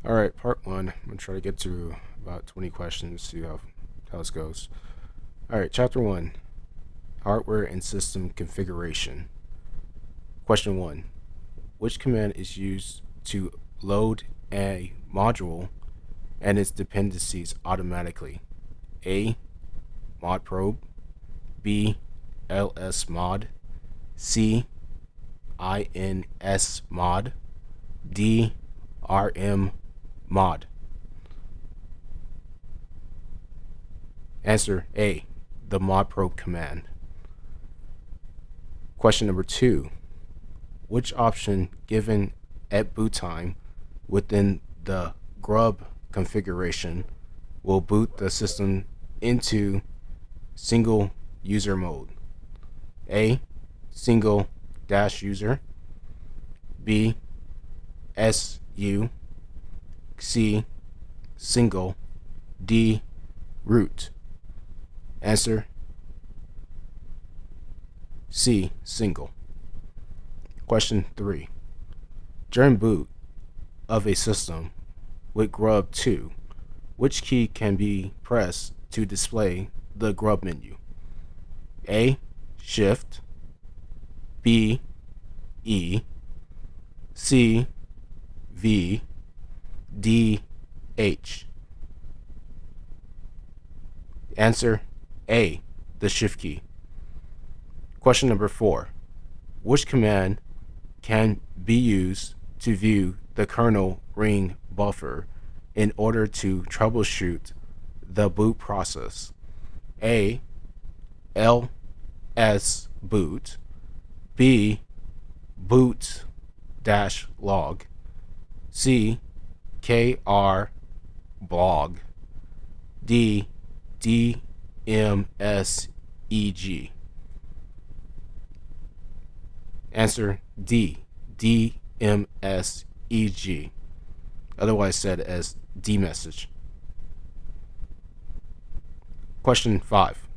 All right, part one. I'm gonna try to get to about 20 questions, see how this goes. All right, chapter one: hardware and system configuration. Question one: which command is used to load a module and its dependencies automatically? A. Mod probe. B. ls mod. C. ins mod. D. rm mod. Answer A, the mod probe command. Question number two: which option given at boot time within the grub configuration will boot the system into single user mode? A, single dash user. B, SU. C, single. D, root. Answer C, single. Question 3. During boot of a system with grub 2, which key can be pressed to display the grub menu? A, shift. B, E. C, V. D, H. Answer A, the shift key. Question number 4. Which command can be used to view the kernel ring buffer in order to troubleshoot the boot process? A, ls boot. B, boot dash log. C, kr blog. D, dmseg. Answer D, dmseg, otherwise said as dmessage. Question 5.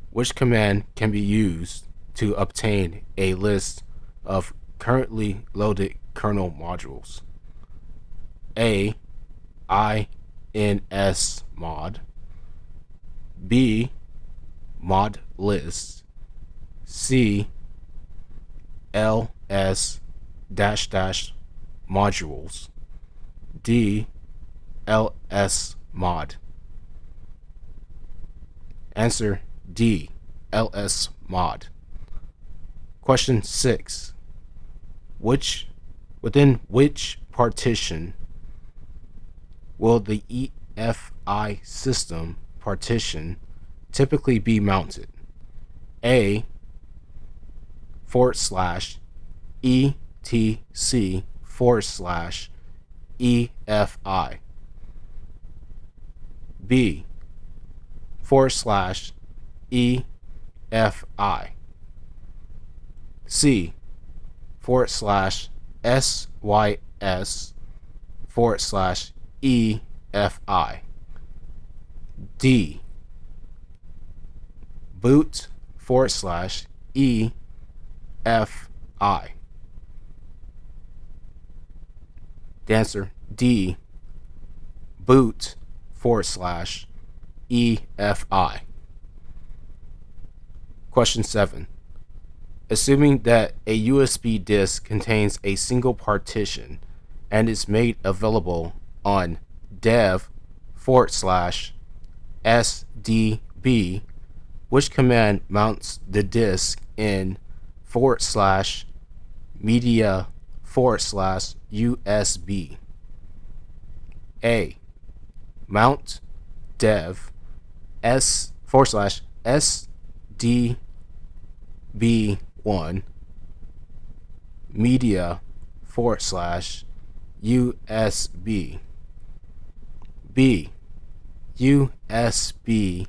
Which command can be used to obtain a list of currently loaded kernel modules? A, ins mod. B, mod list. C, ls dash dash modules. D, ls mod. Answer D, ls mod. Question 6. Within which partition will the EFI system partition typically be mounted? A, /etc/EFI. B, /EFI. C, /SYS/EFI. D, boot /EFI. The answer D, boot /EFI. Question 7. Assuming that a USB disk contains a single partition and is made available on dev/SDB, which command mounts the disk in /media/USB? A, mount dev /SDB1 media/USB. B, USB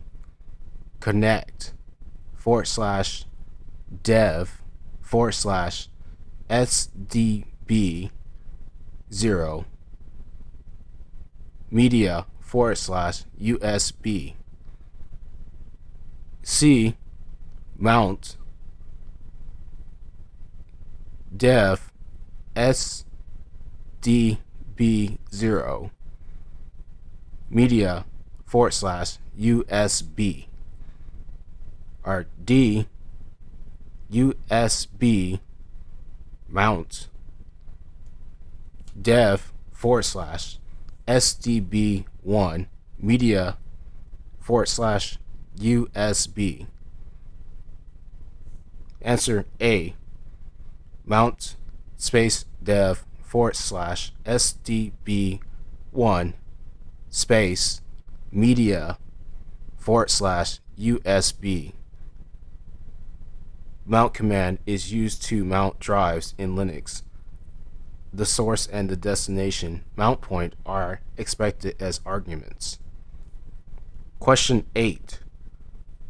connect /dev/SDB0 media/USB. C, mount dev SDB STB0 media /USB, or D, USB mount dev /STB1 media /USB. Answer A, mount space dev /STB1 space media /USB. Mount command is used to mount drives in Linux. The source and the destination mount point are expected as arguments. Question 8.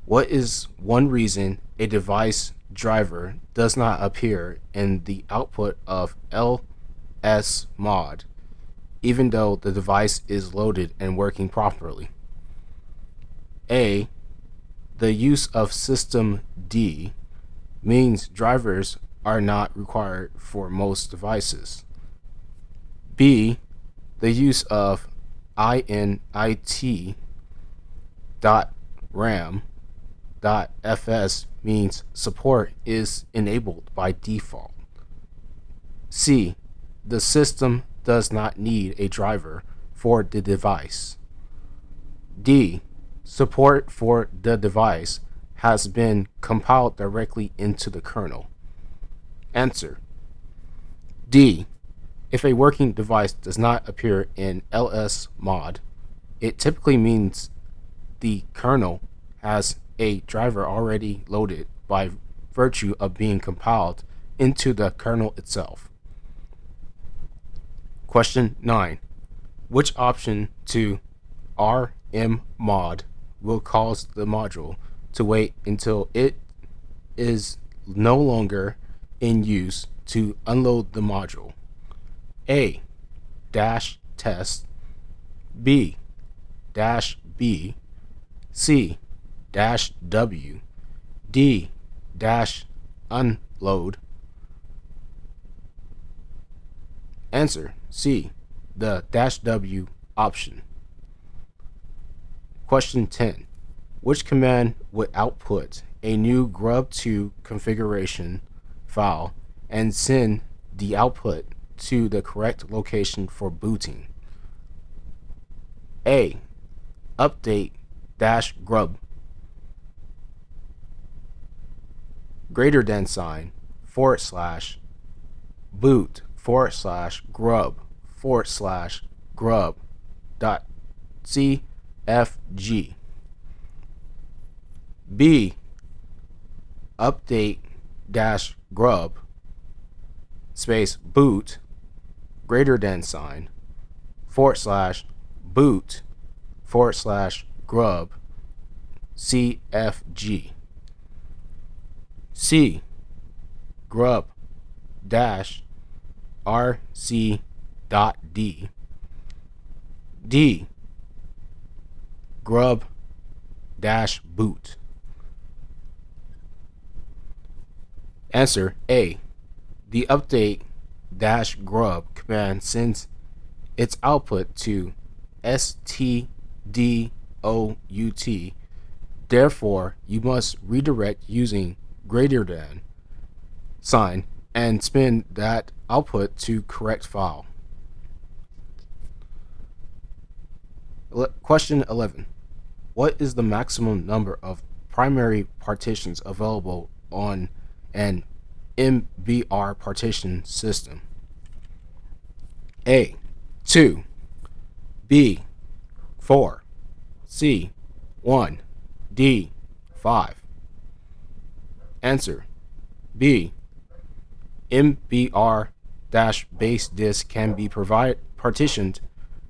What is one reason a device driver does not appear in the output of LSMod, even though the device is loaded and working properly? A. The use of system D means drivers are not required for most devices. B. The use of init.ram.fs means support is enabled by default. C. The system does not need a driver for the device. D. Support for the device has been compiled directly into the kernel. Answer: D. If a working device does not appear in LSMod, it typically means the kernel has a driver already loaded by virtue of being compiled into the kernel itself. Question 9. Which option to rmmod will cause the module to wait until it is no longer in use to unload the module? A. Dash test. B. Dash B. C. Dash W. D. Dash unload. Answer: C. The dash W option. Question 10. Which command would output a new grub2 configuration file and send the output to the correct location for booting? A. Update dash grub greater than sign / boot / grub / grub dot cfg. B. Update dash grub space boot greater than sign / boot / grub cfg. C. Grub dash rc dot d. D. Grub dash boot. Answer: A. The update dash grub command sends its output to stdout. Therefore, you must redirect using greater than sign and spin that output to correct file. Question 11. What is the maximum number of primary partitions available on an MBR partition system? A. 2. B. 4. C. 1. D. 5. Answer: B. MBR-base disk can be partitioned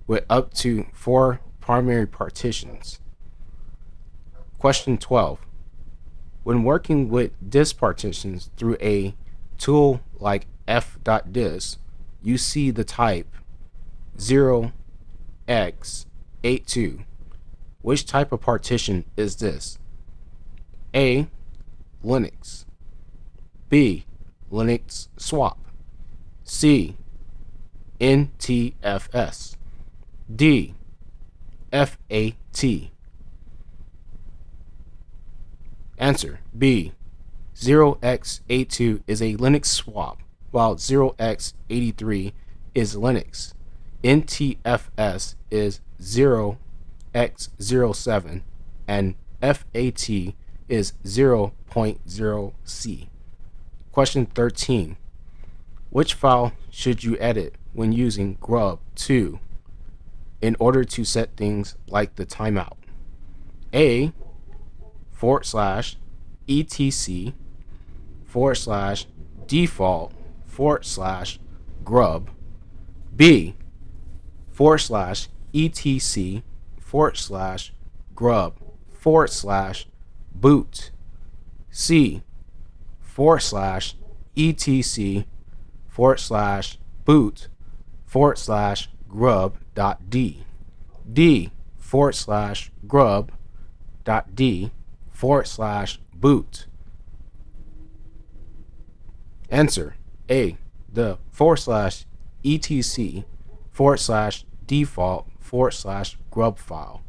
with up to 4 primary partitions. Question 12. When working with disk partitions through a tool like f.disk, you see the type 0x82. Which type of partition is this? A. Linux. B. Linux swap. C. NTFS. D. FAT. Answer B. 0x82 is a Linux swap, while 0x83 is Linux. NTFS is 0x07, and FAT is 0.0C. Question 13. Which file should you edit when using grub2 in order to set things like the timeout? A. /etc/default/grub. B. /etc/grub/boot. C. /etc/boot/grub.d. D. /grub.d/boot. Answer A. The /etc/default/grub file.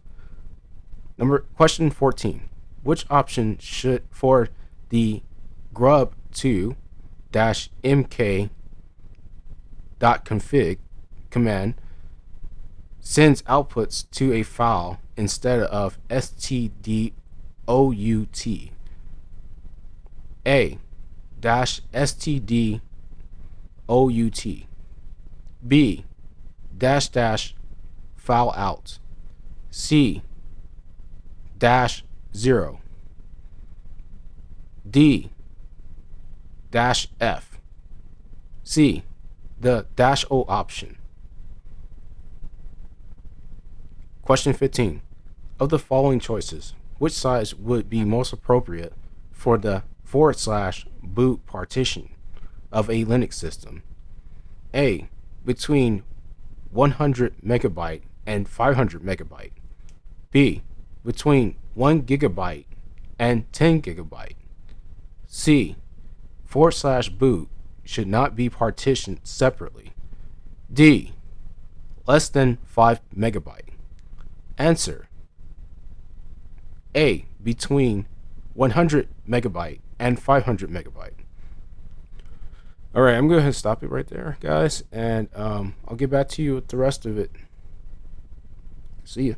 Question 14. Which option should for the grub2-mk.config command sends outputs to a file instead of stdout? A. -stdout. B. -file out. C. -0. D. -f. C. The -o option. Question 15. Of the following choices, which size would be most appropriate for the /boot partition of a Linux system? A. Between 100 megabyte and 500 megabyte. B. Between 1 gigabyte and 10 gigabyte. C. /boot should not be partitioned separately. D. Less than 5 megabyte. Answer A. Between 100 megabyte and 500 megabyte. All right, I'm going to stop it right there, guys, and I'll get back to you with the rest of it. See ya.